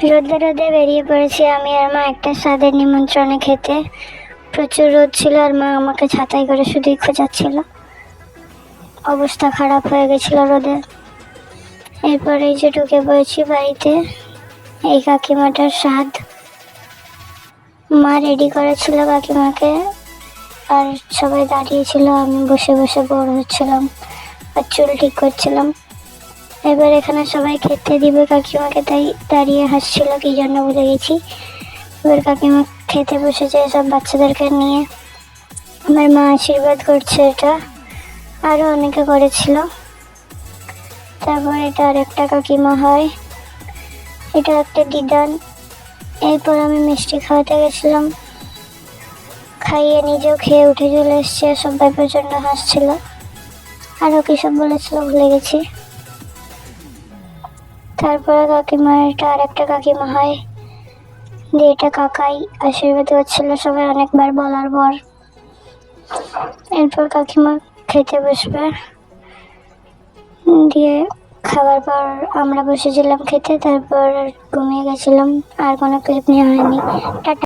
রোদে রোদে বেরিয়ে পড়েছি আমি আর মা একটা স্বাদের নিমন্ত্রণে খেতে। প্রচুর রোদ ছিল আর মা আমাকে ছাতাই করে শুধুই খোঁজাচ্ছিল। অবস্থা খারাপ হয়ে গেছিল রোদে। এরপরে এই যে ঢুকে পড়েছি বাড়িতে। এই কাকিমাটার স্বাদ মা রেডি করেছিল কাকিমাকে, আর সবাই দাঁড়িয়েছিল, আমি বসে বসে বোর হচ্ছিলাম আর চুল ঠিক করছিলাম। এবার এখানে সবাই খেতে দিবে কাকিমাকে, তাই দাঁড়িয়ে হাসছিল, কি জন্য ভুলে গেছি। এবার কাকিমা খেতে বসেছে সব বাচ্চাদেরকে নিয়ে। আমার মা আশীর্বাদ করছে, এটা আরও অনেকে করেছিল। তারপর এটা আরেকটা কাকিমা হয়, এটা একটা দিদান। এরপর আমি মিষ্টি খাওয়াতে গেছিলাম, খাইয়ে নিজেও খেয়ে উঠে চলে এসছে। সবাই প্রচণ্ড হাসছিল, আরও কী সব বলেছিল ভুলে গেছি। তারপরে কাকিমার এটা আরেকটা কাকিমা হয়, দিয়ে এটা কাকাই আশীর্বাদ করছিল সবাই অনেকবার বলার পর। এরপর কাকিমা খেতে বসবে, দিয়ে খাওয়ার পর আমরা বসেছিলাম খেতে। তারপর ঘুমিয়ে গেছিলাম, আর কোনো ক্লিপ নেওয়া হয়নি। টাটা।